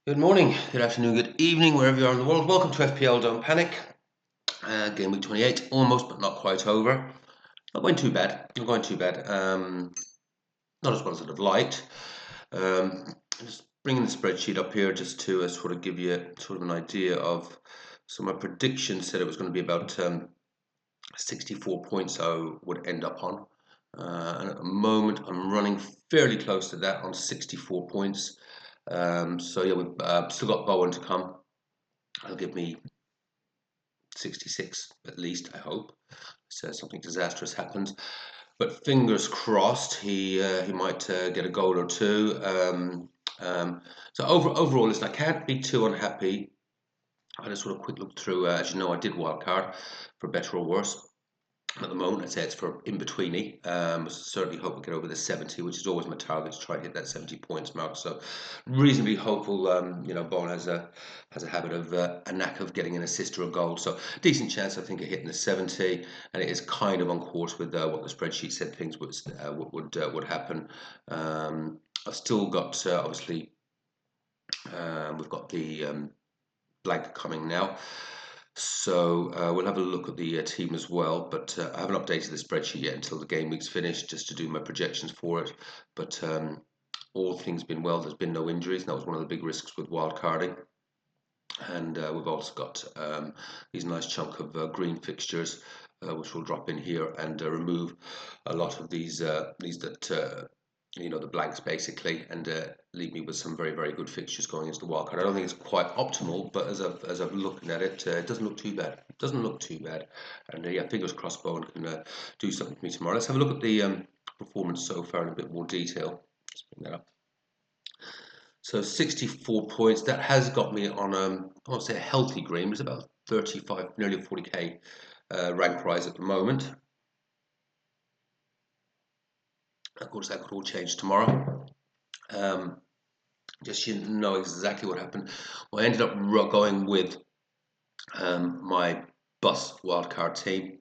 Good morning, good afternoon, good evening, wherever you are in the world. Welcome to FPL Don't Panic. Game week 28, almost but not quite over. Not going too bad. Not going too bad. Not as well as I'd have liked. Just bringing the spreadsheet up here just to sort of give you sort of an idea of. So my prediction said it was going to be about 64 points I would end up on. And at the moment, I'm running fairly close to that on 64 points. So yeah, we've still got Bowen to come. That'll give me 66 at least, I hope. So something disastrous happens. But fingers crossed, he might get a goal or two. So overall, listen, I can't be too unhappy. I had a sort of quick look through. As you know, I did wildcard for better or worse. At the moment, I'd say it's for in-betweeny. Certainly hope we get over the 70, which is always my target, to try and hit that 70 points mark. So reasonably hopeful. Bowen has a habit of a knack of getting an assist or a goal. So decent chance, I think, of hitting the 70, and it is kind of on course with what the spreadsheet said things would happen. I've still got obviously we've got the blank coming now. So we'll have a look at the team as well, but I haven't updated the spreadsheet yet until the game week's finished, just to do my projections for it. But all things being well, there's been no injuries, and that was one of the big risks with wildcarding. And we've also got these nice chunk of green fixtures, which will drop in here and remove a lot of these that the blanks basically, and leave me with some very, very good fixtures going into the wildcard. I don't think it's quite optimal, but as I've looking at it, it doesn't look too bad. It doesn't look too bad, and yeah, fingers crossed Bowen can do something for me tomorrow. Let's have a look at the performance so far in a bit more detail. Let's bring that up. So 64 points. That has got me on I won't say a healthy green. It's about 35, nearly 40k rank rise at the moment. Of course, that could all change tomorrow. Just you know exactly what happened. Well, I ended up going with my bus wildcard team.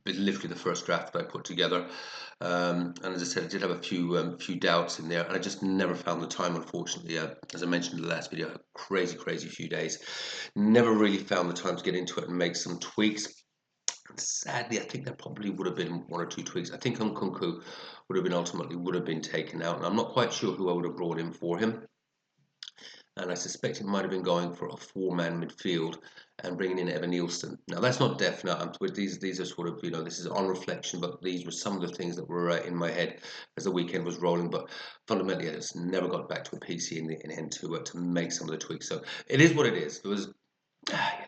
Literally the first draft that I put together, and as I said, I did have a few doubts in there, and I just never found the time. Unfortunately, as I mentioned in the last video, crazy few days. Never really found the time to get into it and make some tweaks. Sadly, I think there probably would have been one or two tweaks. I think Nkunku would have been taken out, and I'm not quite sure who I would have brought in for him. And I suspect it might have been going for a four-man midfield and bringing in Evan-Neilson. Now that's not definite. These are sort of this is on reflection, but these were some of the things that were in my head as the weekend was rolling. But fundamentally, I just never got back to a PC in the end to make some of the tweaks. So it is what it is. There was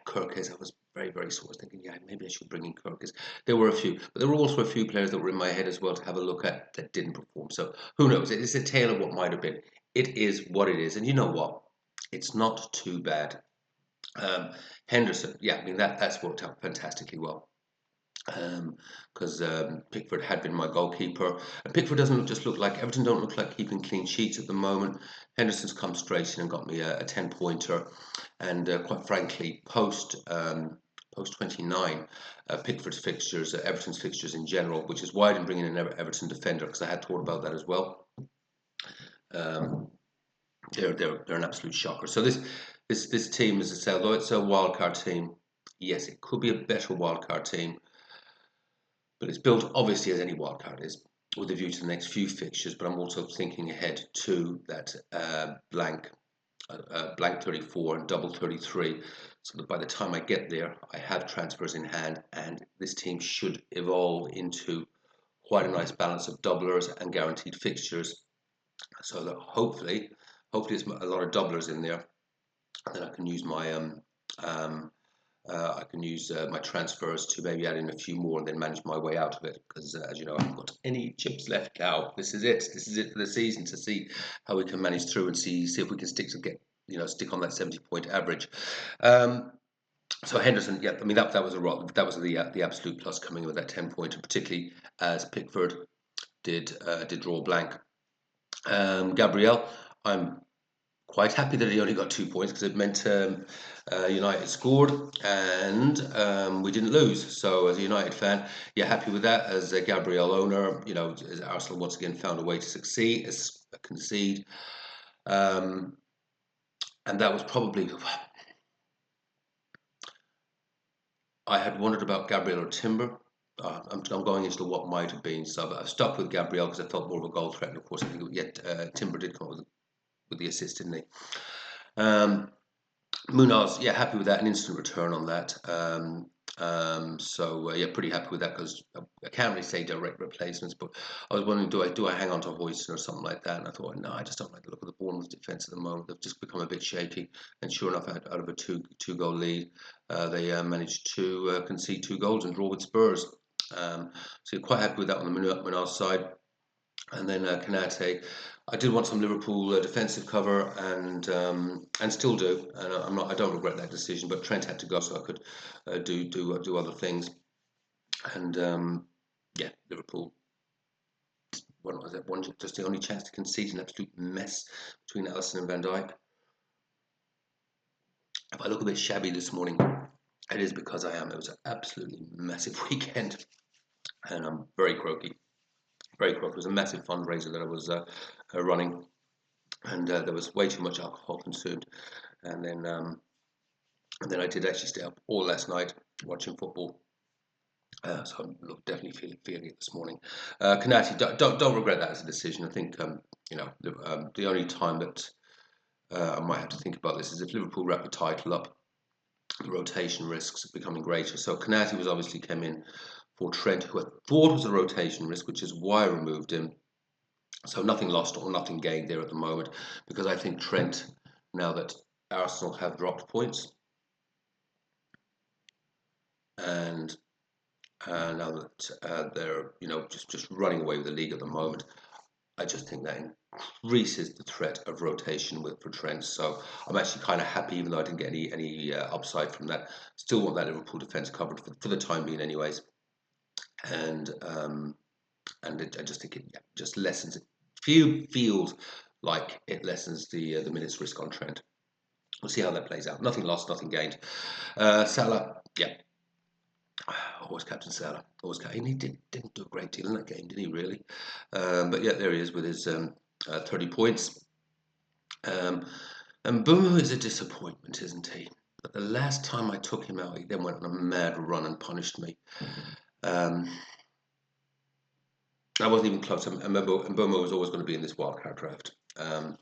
Kirkes. I was very sort of thinking, yeah, maybe I should bring in Kirkes. There were a few, but there were also a few players that were in my head as well to have a look at that didn't perform. So who knows? It's a tale of what might have been. It is what it is, and you know what? It's not too bad. Henderson, yeah, I mean that's worked out fantastically well because Pickford had been my goalkeeper, and Pickford doesn't just look like Everton don't look like keeping clean sheets at the moment. Henderson's come straight in and got me a 10-pointer, and quite frankly, post 29, Pickford's fixtures, Everton's fixtures in general, which is why I didn't bring in an Everton defender because I had thought about that as well. They're an absolute shocker. So this team, as I say, although it's a wildcard team, yes, it could be a better wildcard team, but it's built obviously as any wildcard is, with a view to the next few fixtures. But I'm also thinking ahead to that blank 34 and double 33, so that by the time I get there, I have transfers in hand, and this team should evolve into quite a nice balance of doublers and guaranteed fixtures, so that hopefully it's a lot of doublers in there. And then I can use my my transfers to maybe add in a few more and then manage my way out of it. Because as you know, I haven't got any chips left now. This is it. This is it for the season, to see how we can manage through and see if we can stick on that 70-point average. So Henderson, yeah, I mean that was the absolute plus coming in with that 10-pointer, particularly as Pickford did draw blank. Gabriel, I'm quite happy that he only got 2 points because it meant United scored and we didn't lose. So as a United fan, you're happy with that. As a Gabriel owner, as Arsenal once again found a way to concede. and that was probably. I had wondered about Gabriel or Timber. I'm going into what might have been, so I've stuck with Gabriel because I felt more of a goal threat. And of course, I think yet Timber did come up with the assist, didn't he? Um, Munoz, yeah, happy with that. An instant return on that. So yeah, pretty happy with that because I can't really say direct replacements, but I was wondering, do I hang on to Hoyson or something like that? And I thought, no, I just don't like the look of the Bournemouth defence at the moment. They've just become a bit shaky. And sure enough, out of a two goal lead, they managed to concede 2 goals and draw with Spurs. So you're quite happy with that on the Munoz side. And then Canate, I did want some Liverpool defensive cover, and still do. And I don't regret that decision. But Trent had to go, so I could do other things. And yeah, Liverpool. What was that one? Just the only chance to concede an absolute mess between Alisson and Van Dijk. If I look a bit shabby this morning, it is because I am. It was an absolutely massive weekend, and I'm very croaky. Very croaky. It was a massive fundraiser that I was running, and there was way too much alcohol consumed. And then I did actually stay up all last night watching football. So I'm definitely feeling it this morning. Kanati, don't regret that as a decision. I think the only time that I might have to think about this is if Liverpool wrap the title up, the rotation risks are becoming greater. So Kanati was obviously came in for Trent, who I thought was a rotation risk, which is why I removed him. So nothing lost or nothing gained there at the moment, because I think Trent, now that Arsenal have dropped points, and now that they're just running away with the league at the moment, I just think that increases the threat of rotation for Trent. So I'm actually kind of happy, even though I didn't get any upside from that. Still want that Liverpool defence covered for the time being, anyways. And I just think it just lessens it. Feels like it lessens the minutes risk on Trent. We'll see how that plays out. Nothing lost, nothing gained. Salah, yeah, always Captain Salah. Always, and he didn't do a great deal in that game, did he? Really? But yeah, there he is with his 30 points. And Boomer is a disappointment, isn't he? But the last time I took him out, he then went on a mad run and punished me. Um, I wasn't even close. I remember Mboma was always going to be in this wildcard draft. But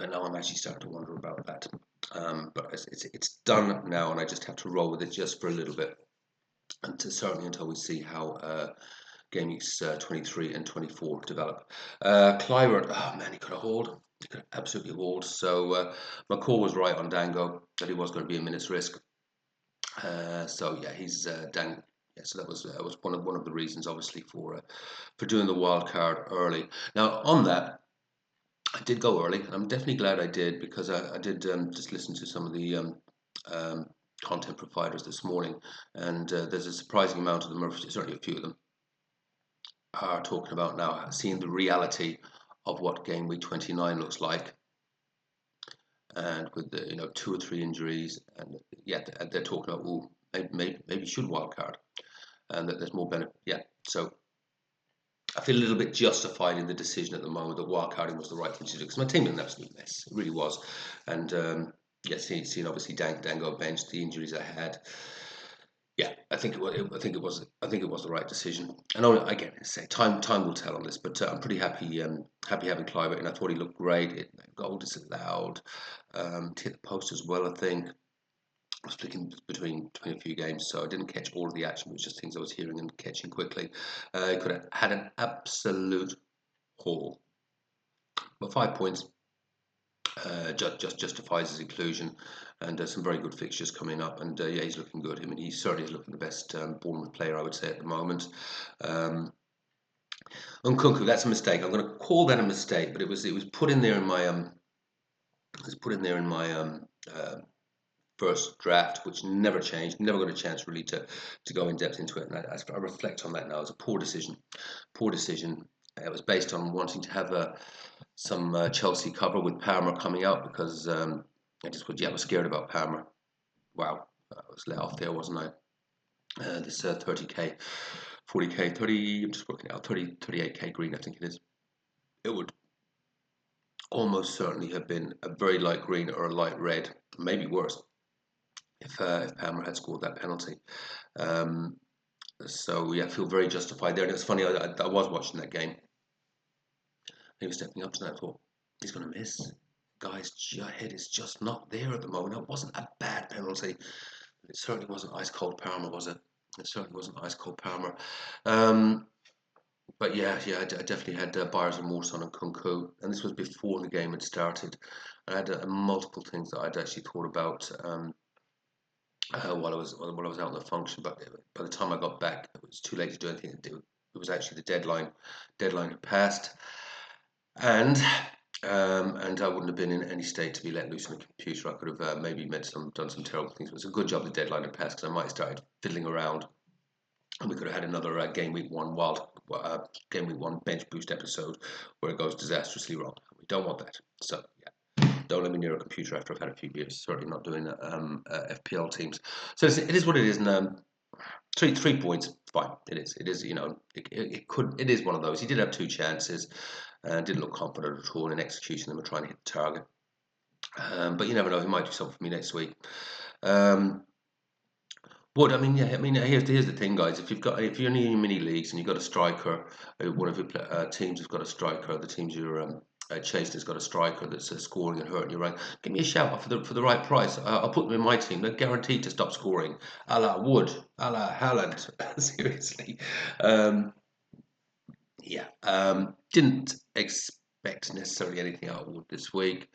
now I'm actually starting to wonder about that. But it's done now, and I just have to roll with it just for a little bit, and certainly until we see how game weeks 23 and 24 develop. Clivert, oh man, he could have hauled. He could have absolutely hauled. So my call was right on Dango that he was going to be a minute's risk. So yeah, he's Dang. Yeah, so that was one of the reasons, obviously, for doing the wild card early. Now on that, I did go early, and I'm definitely glad I did because I did just listen to some of the um, content providers this morning, and there's a surprising amount of them, or certainly a few of them, are talking about now seeing the reality of what game week 29 looks like, and with the 2 or 3 injuries, and yeah, they're talking about, oh, maybe should wildcard, and that there's more benefit. Yeah, so I feel a little bit justified in the decision at the moment that wildcarding was the right thing to do because my team was an absolute mess. It really was. And yeah, seeing obviously Dango benched, the injuries I had. Yeah, I think it was. I think it was the right decision. And again, say time will tell on this, but I'm pretty happy having Clive, and I thought he looked great. Goal disallowed, hit the post as well. I think I was flicking between a few games, so I didn't catch all of the action. It was just things I was hearing and catching quickly. He could have had an absolute haul, but 5 points just justifies his inclusion, and some very good fixtures coming up. And yeah, he's looking good. I mean, he certainly is looking the best Bournemouth player, I would say, at the moment. Um, Nkunku, that's a mistake. I'm going to call that a mistake, but it was put in there in my it was put in there in my first draft, which never changed. Never got a chance really to go in depth into it. And I reflect on that now as a poor decision. Poor decision. It was based on wanting to have some Chelsea cover with Palmer coming out because I just I was scared about Palmer. Wow, I was let off there, wasn't I? This 30k, 40k, 30. I'm just working out 38k green. I think it is. It would almost certainly have been a very light green or a light red, maybe worse, if Palmer had scored that penalty. Um, so yeah, I feel very justified there. And it's funny, I was watching that game. He was stepping up to that. I thought he's going to miss. Guy's head is just not there at the moment. It wasn't a bad penalty. It certainly wasn't ice cold Palmer, was it? It certainly wasn't ice cold Palmer. Um, but yeah, I definitely had buyer's remorse on Nkunku, and this was before the game had started. I had multiple things that I'd actually thought about while I was out on the function, but by the time I got back, it was too late to do anything. It was actually the deadline. Deadline had passed, and and I wouldn't have been in any state to be let loose on a computer. I could have maybe done some terrible things. But it's a good job the deadline had passed because I might have started fiddling around, and we could have had another game week one bench boost episode where it goes disastrously wrong. We don't want that. So yeah, don't let me near a computer after I've had a few beers. Certainly not doing FPL teams. So it is what it is, and 3 points, fine. It is. You know, it could. It is one of those. He did have two chances. Didn't look confident at all in executing them and trying to hit the target. But you never know. He might do something for me next week. Wood, I mean, yeah, I mean, here's the thing, guys. If you're in your mini leagues and you've got a striker, one of your teams has got a striker, the teams you're chasing has got a striker that's scoring and hurting your rank. Give me a shout for the right price. I'll put them in my team. They're guaranteed to stop scoring. A la Wood, a la Haaland. Seriously, um, yeah. Didn't expect necessarily anything out of Wood this week,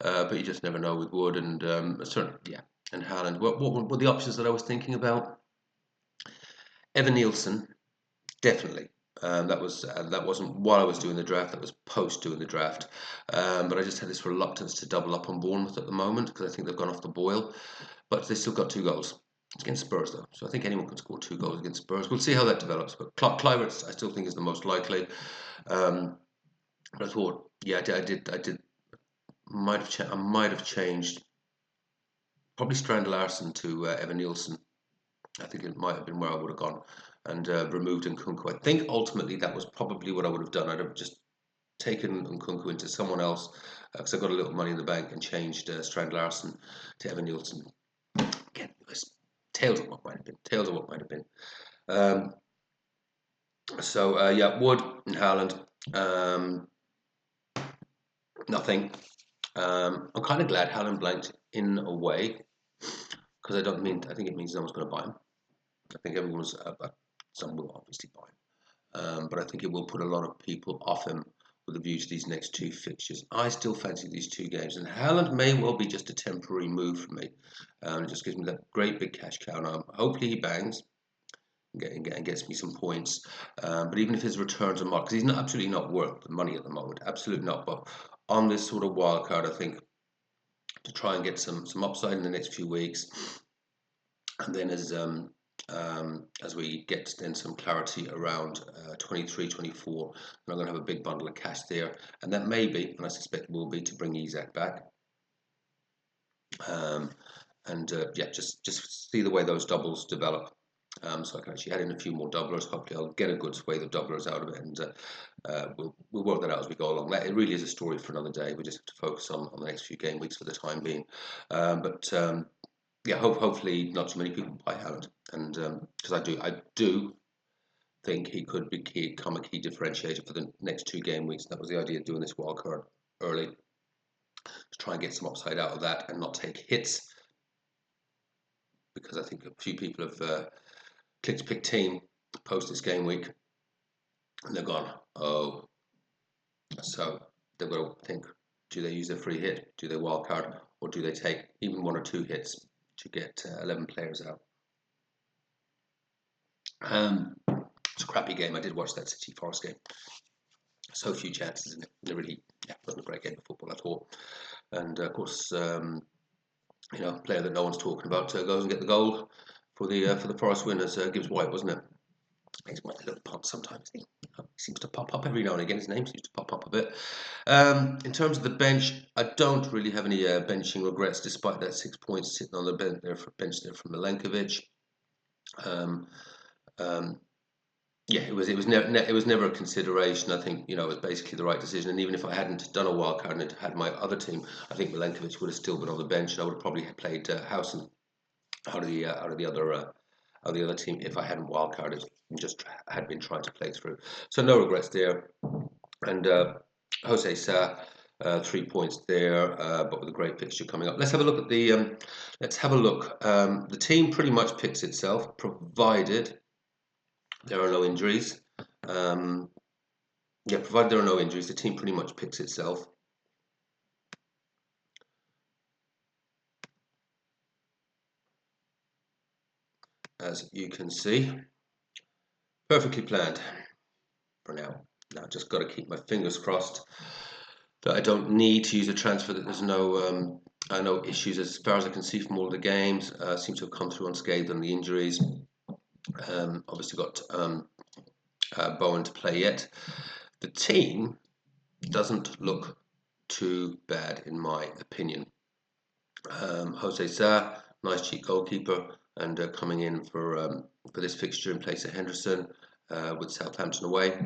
but you just never know with Wood and certainly, yeah, and Haaland. What were the options that I was thinking about? Evan Nielsen, definitely. That wasn't while I was doing the draft. That was post doing the draft. But I just had this reluctance to double up on Bournemouth at the moment because I think they've gone off the boil. But they still got 2 goals. It's against Spurs though, so I think anyone can score 2 goals against Spurs. We'll see how that develops. But Kluivert, I still think is the most likely. Um, but I thought, yeah, I did. I might have changed probably Strand Larson to Evan Nielsen. I think it might have been where I would have gone and removed Nkunku. I think ultimately that was probably what I would have done. I'd have just taken Nkunku into someone else because I got a little money in the bank and changed Strand Larson to Evan Nielsen. Again, it was tails of what might have been. Tails of what might have been. Um, yeah, Wood and Haaland. Nothing. I'm kind of glad Haaland blanked in a way because I think it means no one's going to buy him. I think everyone's, some will obviously buy him. But I think it will put a lot of people off him with a view to these next 2 fixtures. I still fancy these 2 games, and Haaland may well be just a temporary move for me. It just gives me that great big cash cow. Now, hopefully he bangs and gets me some points. But even if his returns are marked, because he's not absolutely not worth the money at the moment, absolutely not. But on this sort of wild card, I think to try and get some upside in the next few weeks, and then as we get then some clarity around 23, 24, and I'm going to have a big bundle of cash there, and that may be, and I suspect will be, to bring Isak back. Yeah, just see the way those doubles develop. So I can actually add in a few more doublers. Hopefully, I'll get a good swathe of doublers out of it, and we'll work that out as we go along. It really is a story for another day. We just have to focus on the next few game weeks for the time being. Yeah, hopefully not too many people buy Haaland, and because I do think he could become a key differentiator for the next 2 game weeks. That was the idea of doing this wildcard early to try and get some upside out of that and not take hits, because I think a few people have clicked pick team post this game week and they're gone, oh, so they've got to think, do they use their free hit, do they wildcard, or do they take even 1 or 2 hits to get 11 players out? It's a crappy game. I did watch that City Forest game. So few chances in it. It really, yeah, wasn't a great game of football at all. And of course, player that no one's talking about goes and get the goal for the Forest winners. Gibbs White, wasn't it? He's quite a little punt sometimes. He seems to pop up every now and again. His name seems to pop up a bit. In terms of the bench, I don't really have any benching regrets, despite that 6 points sitting on the bench there from Milenkovic. Yeah, it was never a consideration. I think, it was basically the right decision. And even if I hadn't done a wild card and had my other team, I think Milenkovic would have still been on the bench, and I would have probably played Howson out of the other team if I hadn't wild carded and just had been trying to play through. So no regrets there. And Jose Sa, 3 points there, but with a great fixture coming up. Let's have a look at the. Let's have a look. The team pretty much picks itself, provided there are no injuries. Yeah, provided there are no injuries, the team pretty much picks itself. As you can see, perfectly planned for now. Now, just got to keep my fingers crossed that I don't need to use a transfer. That there's no issues as far as I can see from all the games. Seem to have come through unscathed on the injuries. Obviously got Bowen to play yet. The team doesn't look too bad in my opinion. Jose Sa, nice cheap goalkeeper, and coming in for this fixture in place of Henderson with Southampton away.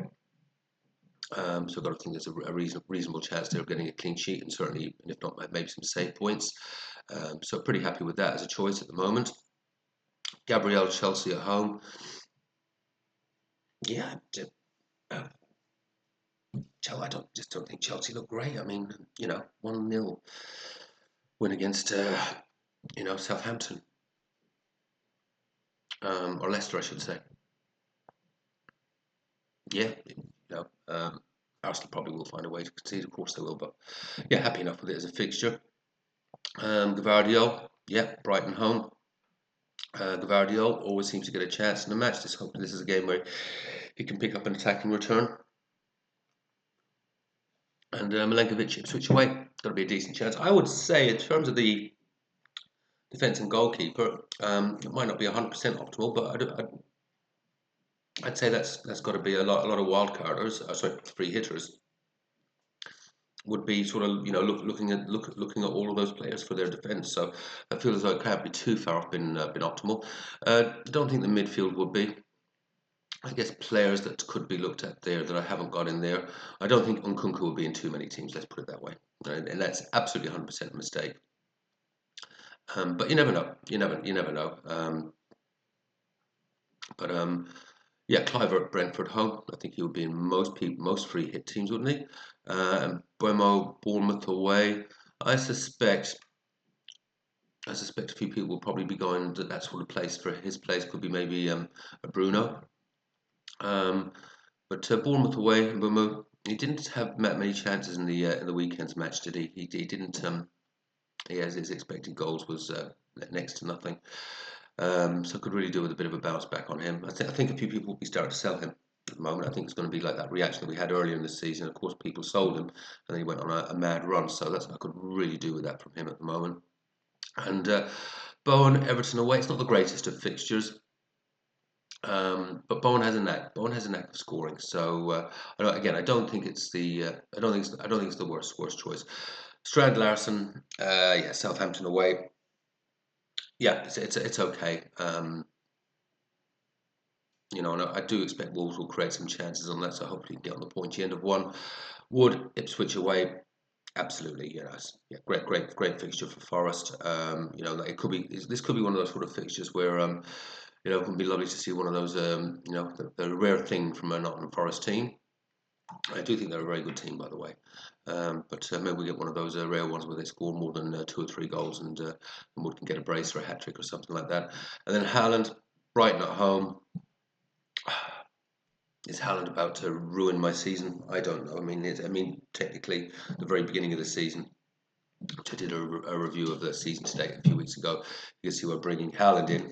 So I've got to think there's a reasonable chance there of getting a clean sheet, and certainly, if not, maybe some save points. So pretty happy with that as a choice at the moment. Gabriel Chelsea at home. Yeah, I don't think Chelsea look great. I mean, 1-0 win against Southampton, or Leicester, I should say. Yeah, Arsenal probably will find a way to concede. Of course they will, but yeah, happy enough with it as a fixture. Gvardiol, yeah, Brighton home. Gvardiol always seems to get a chance in a match. Hopefully this is a game where he can pick up an attacking return. And Milenkovic switch away. Got to be a decent chance. I would say in terms of the defence and goalkeeper, it might not be 100% optimal, but I'd say that's got to be a lot of wild carders. Sorry, free hitters would be sort of looking at all of those players for their defence. So I feel as though it can't be too far off been optimal. Don't think the midfield would be. I guess players that could be looked at there that I haven't got in there. I don't think Nkunku will be in too many teams. Let's put it that way, and that's absolutely 100% a mistake. But you never know. You never know. But yeah, Cliver at Brentford home. I think he would be in most free hit teams, wouldn't he? And Buemo Bournemouth away. I suspect a few people will probably be going that sort of place. For his place could be maybe a Bruno. But Bournemouth away, Buemo. He didn't have many chances in the weekend's match, did he? He didn't. He has his expected goals was next to nothing. So could really do with a bit of a bounce back on him. I think a few people will be starting to sell him at the moment. I think it's going to be like that reaction that we had earlier in the season. Of course, people sold him, and then he went on a mad run. So I could really do with that from him at the moment. And Bowen, Everton away. It's not the greatest of fixtures. But Bowen has a knack. Bowen has a knack of scoring. So again, I don't think it's the. I don't think it's the worst choice. Strand Larson, yeah, Southampton away. Yeah, it's okay. And I do expect Wolves will create some chances on that, so hopefully get on the pointy end of one. Wood, Ipswich away, absolutely, yeah, great fixture for Forest. It could be this could be one of those sort of fixtures where it would be lovely to see one of those the rare thing from a Nottingham Forest team. I do think they're a very good team, by the way. But maybe we get one of those rare ones where they score more than 2 or 3 goals and Wood can get a brace or a hat trick or something like that. And then Haaland, Brighton at home. Is Haaland about to ruin my season? I don't know. I mean, technically, the very beginning of the season, which I did a review of the season state a few weeks ago. You can see we're bringing Haaland in,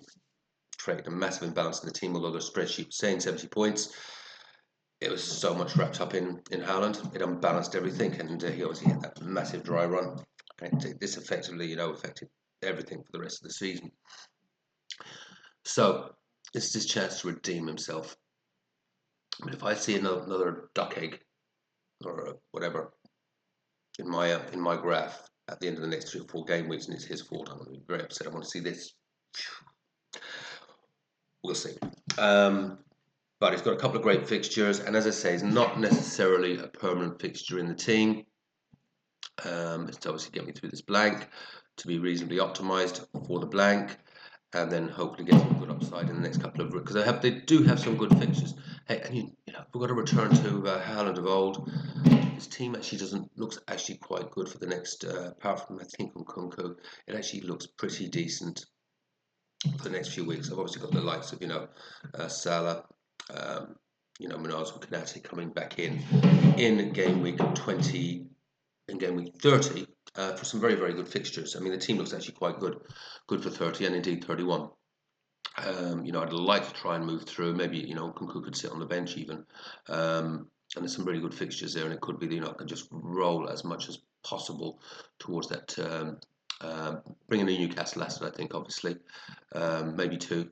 creating a massive imbalance in the team. Although the spreadsheet was saying 70 points, it was so much wrapped up in Haaland. It unbalanced everything, and he obviously had that massive dry run. And this effectively, affected everything for the rest of the season. So this is his chance to redeem himself. But if I see another duck egg or whatever in my graph at the end of the next 3 or 4 game weeks and it's his fault, I'm going to be very upset. I want to see this. We'll see. But but he's got a couple of great fixtures, and as I say, he's not necessarily a permanent fixture in the team. It's to obviously get me through this blank, to be reasonably optimised for the blank, and then hopefully get some good upside in the next couple of, because they do have some good fixtures. Hey, and we've got to return to Haaland of old. His team actually looks actually quite good for the next, apart from I think Nkunku, it actually looks pretty decent for the next few weeks. I've obviously got the likes of Salah, Minaz and Konate coming back in game week 20, in game week 30 for some very, very good fixtures. I mean, the team looks actually quite good for 30 and indeed 31. I'd like to try and move through. Maybe Nkunku could sit on the bench even. And there's some really good fixtures there, and it could be I can just roll as much as possible towards that. Bringing in Newcastle Leicester, I think, obviously, maybe 32.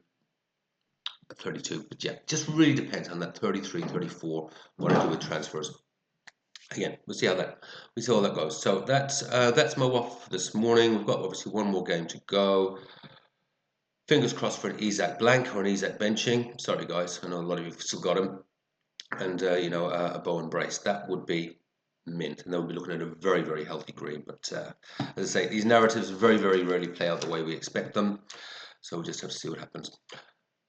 But yeah, just really depends on that 33, 34. What I do with transfers. Again, we'll see how that goes. So that's my waffle for this morning. We've got obviously one more game to go. Fingers crossed for an Isak blank or an Isak benching. Sorry guys, I know a lot of you have still got him. And a Bowen brace. That would be mint, and then we'll be looking at a very, very healthy green. But as I say, these narratives very, very rarely play out the way we expect them. So we'll just have to see what happens.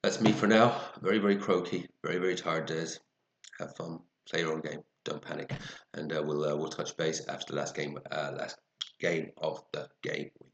That's me for now. Very, very croaky, very, very tired days. Have fun, play your own game, don't panic, and we'll touch base after the last game of the game week.